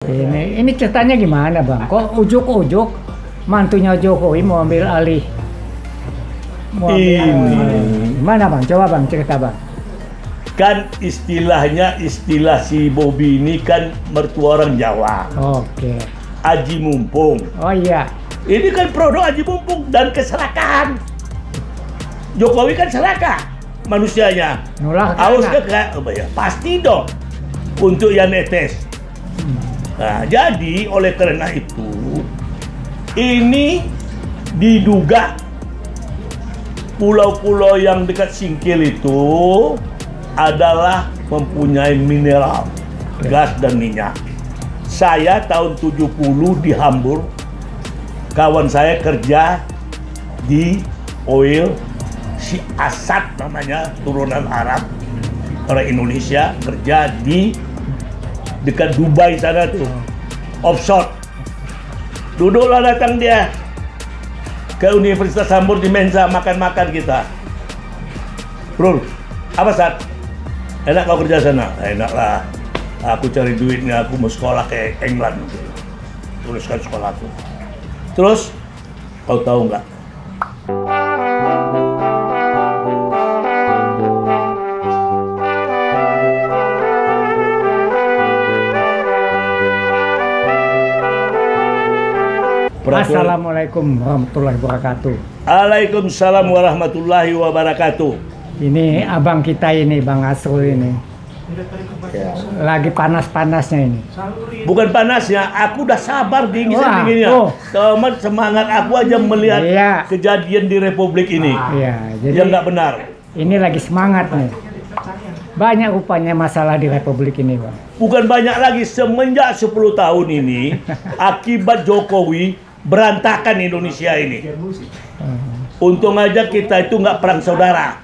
Ini ceritanya gimana bang? Kok ujuk-ujuk mantunya Jokowi mau ambil alih? Gimana bang? Coba bang cerita bang. Kan istilahnya istilah si Bobi ini kan mertua orang Jawa. Oke. Aji mumpung. Oh iya. Ini kan produk aji mumpung dan keserakahan. Jokowi kan serakah manusianya. Nulah Aus pasti dong untuk yang netes. Nah, jadi oleh karena itu ini diduga pulau-pulau yang dekat Singkil itu adalah mempunyai mineral, gas dan minyak. Saya tahun 70 di Hamburg, kawan saya kerja di oil, si Asad namanya, turunan Arab, orang Indonesia, kerja di dekat Dubai sana tuh, offshore. Duduklah datang dia ke Universitas Hamburg di Mensa, makan-makan kita. Bro, apa Sat? Enak kau kerja sana? Enak lah. Aku cari duitnya, aku mau sekolah ke England. Tuliskan sekolahku. Terus, kau tahu nggak? Assalamualaikum warahmatullahi wabarakatuh. Waalaikumsalam warahmatullahi wabarakatuh. Ini abang kita ini Bang Asrul ini. Ya. Lagi panas-panasnya ini. Bukan panasnya, aku udah sabar dinginnya. Teman, semangat aku aja melihat kejadian di Republik ini. Jadi yang nggak benar. Ini lagi semangat nih. Banyak rupanya masalah di Republik ini, Bang. Bukan banyak lagi, semenjak 10 tahun ini akibat Jokowi berantakan Indonesia ini. Untung aja kita itu nggak perang saudara.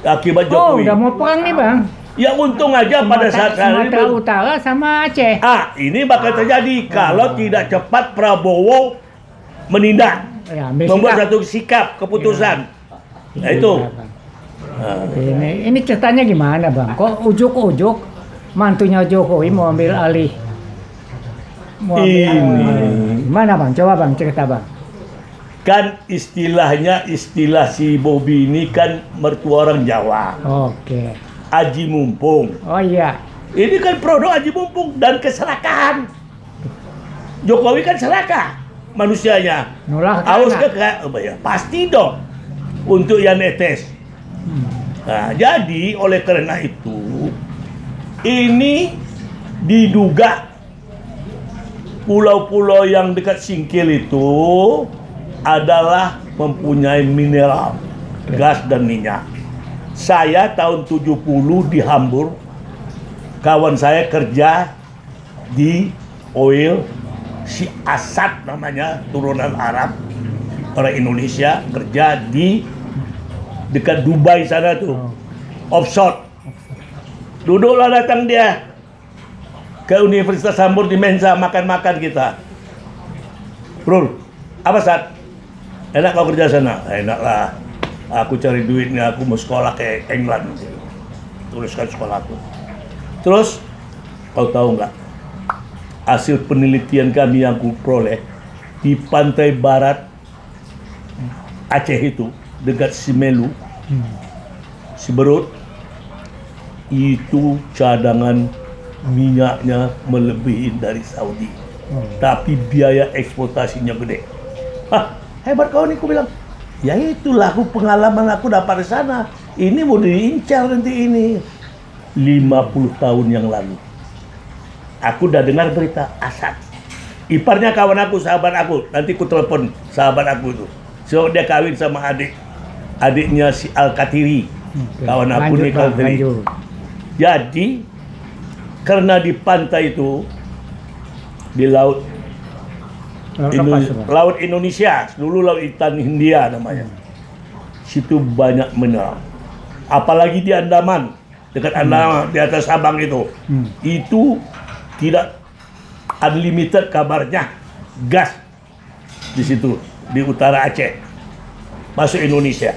Akibat Jokowi. Udah mau perang nih Bang. Ya untung aja pada saat Sumatera Utara sama Aceh. Ini bakal terjadi kalau tidak cepat Prabowo menindak, membuat satu sikap keputusan. Nah itu. Ini ceritanya gimana Bang? Kok ujuk-ujuk mantunya Jokowi mau ambil alih? Gimana Bang? Coba Bang cerita Bang. Kan istilahnya istilah si Bobi ini kan mertua orang Jawa. Oke. Aji mumpung. Oh iya. Ini kan produk aji mumpung dan keserakahan. Jokowi kan serakah manusianya. Nulah Aus pasti dong untuk yang netes. Nah, jadi oleh karena itu ini diduga pulau-pulau yang dekat Singkil itu adalah mempunyai mineral, gas dan minyak. Saya tahun 70 di Hamburg, kawan saya kerja di oil, si Asad namanya, turunan Arab, orang Indonesia, kerja di dekat Dubai sana tuh, offshore. Duduklah datang dia ke Universitas Hamburg di Mensa, makan-makan kita. Bro, apa Sat? Enak kau kerja sana? Enak lah. Aku cari duitnya, aku mau sekolah ke England. Tuliskan sekolahku. Terus, kau tahu nggak? Hasil penelitian kami yang aku peroleh di pantai barat Aceh itu, dekat Simelu, Siberut, itu cadangan minyaknya melebihi dari Saudi. Tapi biaya eksploitasinya gede. Hebat kau nih, aku bilang. Ya itulah aku pengalaman aku dapat di sana. Ini mau diincar nanti ini. 50 tahun yang lalu. Aku udah dengar berita Asad. Iparnya kawan aku, sahabat aku. Nanti aku telepon sahabat aku itu. So dia kawin sama adiknya si Al-Katiri. Kawan aku nih Al-Katiri. Jadi karena di pantai itu, di laut Laut Indonesia, dulu Laut Hitam Hindia namanya. Situ banyak mineral. Apalagi di Andaman, dekat Andaman, di atas Sabang itu. Itu tidak unlimited kabarnya gas di situ, di utara Aceh. Masuk Indonesia.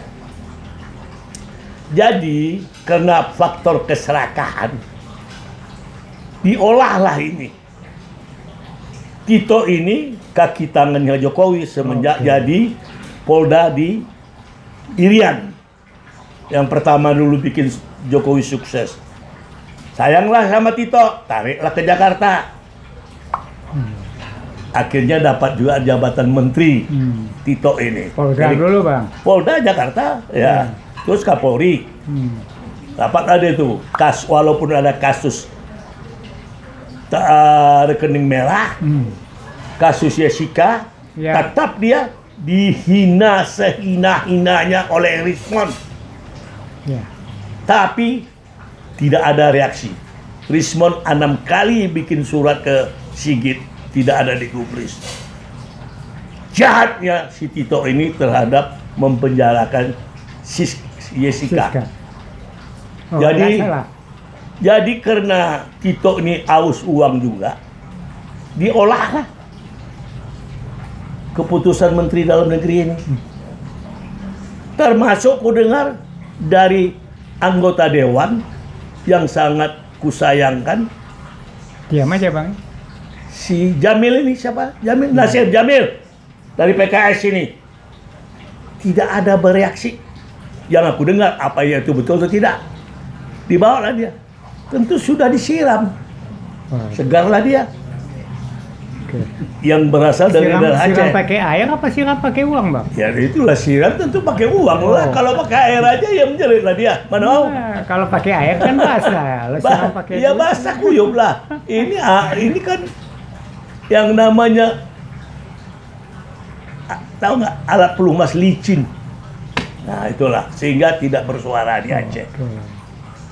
Jadi, karena faktor keserakahan, diolahlah ini Tito ini kaki tangannya Jokowi semenjak jadi Polda di Irian. Yang pertama dulu bikin Jokowi sukses. Sayanglah sama Tito, tariklah ke Jakarta. Akhirnya dapat juga jabatan menteri Tito ini. Polda dulu bang. Polda Jakarta, ya. Terus Kapolri. Dapat ada itu. Walaupun ada kasus rekening merah, kasus Jessica, tetap dia dihina sehina-hinanya oleh Rismon. Tapi tidak ada reaksi. Rismon 6 kali bikin surat ke Sigit, tidak ada digubris. Jahatnya si Tito ini terhadap mempenjarakan Jessica. Jadi karena Tito ini aus uang juga, diolahlah keputusan Menteri Dalam Negeri ini. Termasuk ku dengar dari anggota Dewan yang sangat kusayangkan. Diam aja bang. Si Jamil ini siapa? Jamil, Nasir Jamil dari PKS ini. Tidak ada bereaksi. Yang aku dengar, apa itu betul atau tidak? Dibawalah dia. Tentu sudah disiram. Segarlah dia. Yang berasal dari Aceh. Siram pakai air apa siram pakai uang bang? Ya itulah siram, tentu pakai uang lah. Kalau pakai air aja ya menjerit lah dia. Mana mau? Kalau pakai air kan basah. Siram pakai ya basah kuyup lah. Ini kan yang namanya tahu nggak, alat pelumas licin. Nah itulah sehingga tidak bersuara di Aceh.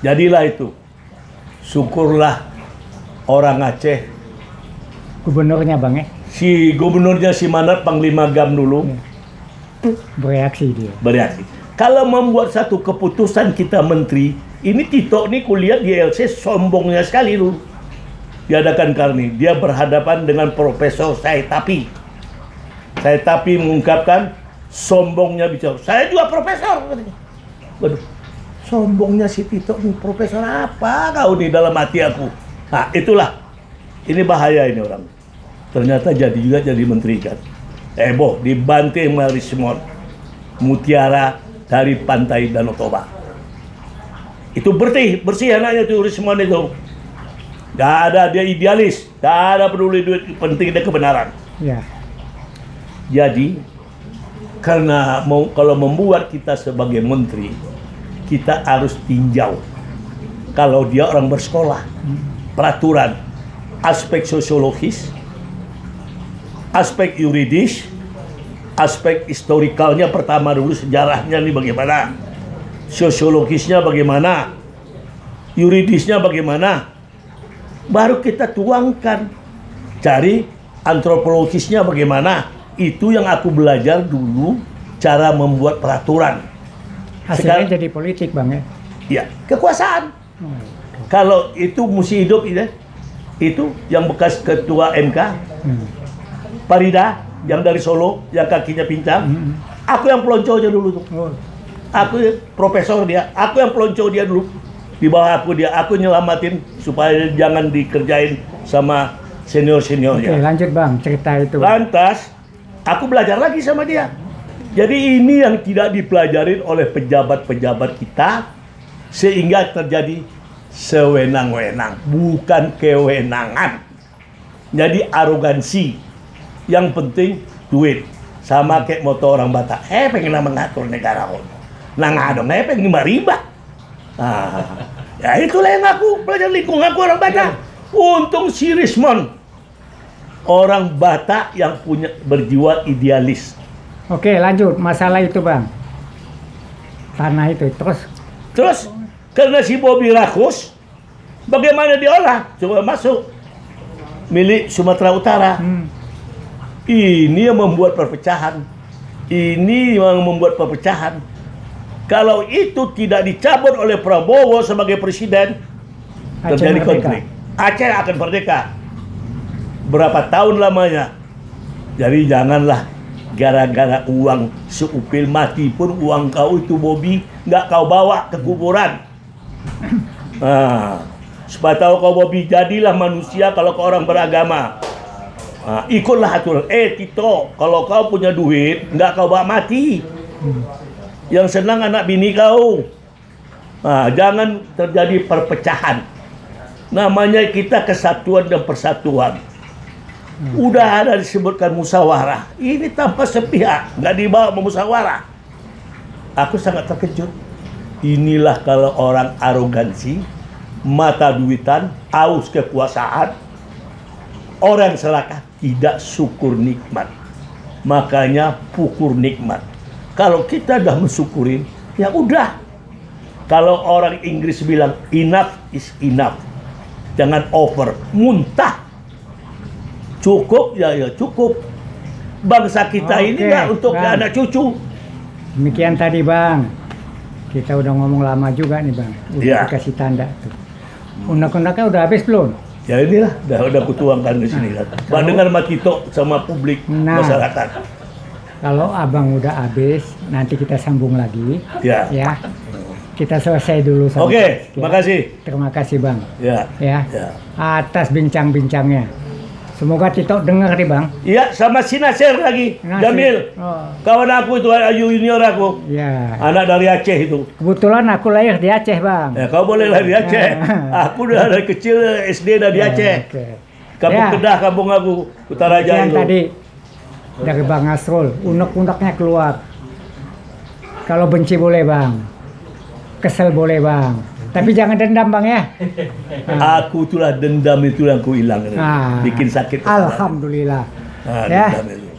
Jadilah itu. Syukurlah orang Aceh. Gubernurnya bang ya? Si gubernurnya si Manat Panglima Gam dulu bereaksi dia. Bereaksi. Kalau membuat satu keputusan kita menteri, ini Tito nih kuliah di LC sombongnya sekali dulu. Diadakan Karni, dia berhadapan dengan Profesor Saitapi. Saitapi mengungkapkan sombongnya bicara. Saya juga profesor. Waduh, sombongnya si Tito nih, profesor apa kau di dalam hati aku? Nah itulah, ini bahaya ini orang. Ternyata jadi menteri kan. Dibanting sama Rismon Mutiara dari pantai Danau Toba. Itu bersih anaknya tuh Rismon itu. Gak ada, dia idealis, gak ada peduli duit, penting dia kebenaran. Ya. Jadi karena kalau membuat kita sebagai menteri, kita harus tinjau. Kalau dia orang bersekolah, peraturan, aspek sosiologis, aspek yuridis, aspek historikalnya pertama dulu, sejarahnya nih bagaimana, sosiologisnya bagaimana, yuridisnya bagaimana, baru kita tuangkan. Cari antropologisnya bagaimana. Itu yang aku belajar dulu, cara membuat peraturan. Hasilnya sekarang jadi politik bang ya? Ya, kekuasaan. Kalau itu mesti hidup itu yang bekas ketua MK, Farida yang dari Solo, yang kakinya pincang. Aku yang pelonco aja dulu tuh. Aku profesor dia, aku yang pelonco dia dulu. Di bawah aku nyelamatin supaya jangan dikerjain sama senior-seniornya. Oke, lanjut bang, cerita itu. Lantas, aku belajar lagi sama dia. Jadi ini yang tidak dipelajarin oleh pejabat-pejabat kita, sehingga terjadi sewenang-wenang, bukan kewenangan. Jadi arogansi. Yang penting duit. Sama kayak motor orang Batak. Pengen mengatur negara. Nah ngadong, pengen riba. Ya itulah yang aku belajar lingkung aku orang Batak. Untung si Rismon, orang Batak yang punya berjiwa idealis. Oke, lanjut masalah itu bang. Tanah itu terus karena si Bobi rakus, bagaimana diolah? Coba masuk milik Sumatera Utara. Ini yang membuat perpecahan. Ini yang membuat perpecahan. Kalau itu tidak dicabut oleh Prabowo sebagai presiden, terjadi konflik. Aceh akan merdeka. Berapa tahun lamanya? Jadi janganlah gara-gara uang seupil mati pun uang kau itu Bobi nggak kau bawa ke kuburan. Supaya tahu kau Bobi, jadilah manusia kalau kau orang beragama. Nah, ikutlah aturan. Tito, kalau kau punya duit, nggak kau bawa mati. Yang senang anak bini kau. Nah, jangan terjadi perpecahan. Namanya kita kesatuan dan persatuan. Udah ada disebutkan musyawarah. Ini tanpa sepihak, nggak dibawa memusyawarah. Aku sangat terkejut. Inilah kalau orang arogansi, mata duitan, aus kekuasaan, orang serakah, tidak syukur nikmat. Makanya pukul nikmat. Kalau kita dah mensyukurin, ya udah. Kalau orang Inggris bilang enough is enough, jangan over, muntah. Cukup ya cukup. Bangsa kita ini nggak untuk anak cucu. Demikian tadi Bang. Kita udah ngomong lama juga nih Bang. Udah dikasih tanda tuh. Undang-undangnya udah habis belum? Ya inilah, udah kutuangkan di sini. Bang dengar Makito sama publik masyarakat. Kalau Abang udah habis, nanti kita sambung lagi. Ya. Kita selesai dulu. Oke, terima kasih. Terima kasih Bang. Ya. Atas bincang-bincangnya. Semoga Tito dengar nih Bang. Iya, sama si Nasir lagi. Jamil. Kawan aku itu, Ayu junior aku. Iya. Anak dari Aceh itu. Kebetulan aku lahir di Aceh Bang. Ya, kau boleh lahir di Aceh. Aku udah dari kecil SD dari Aceh. Kampung Kedah, kampung aku, Kutaraja itu. Tadi dari Bang Asrul, unek-uneknya keluar. Kalau benci boleh Bang. Kesel boleh Bang. Tapi jangan dendam Bang ya. Aku itulah dendam itu yang ku hilang. Bikin sakit. Alhamdulillah.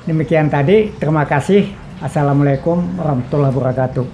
Demikian tadi. Terima kasih. Assalamualaikum warahmatullahi wabarakatuh.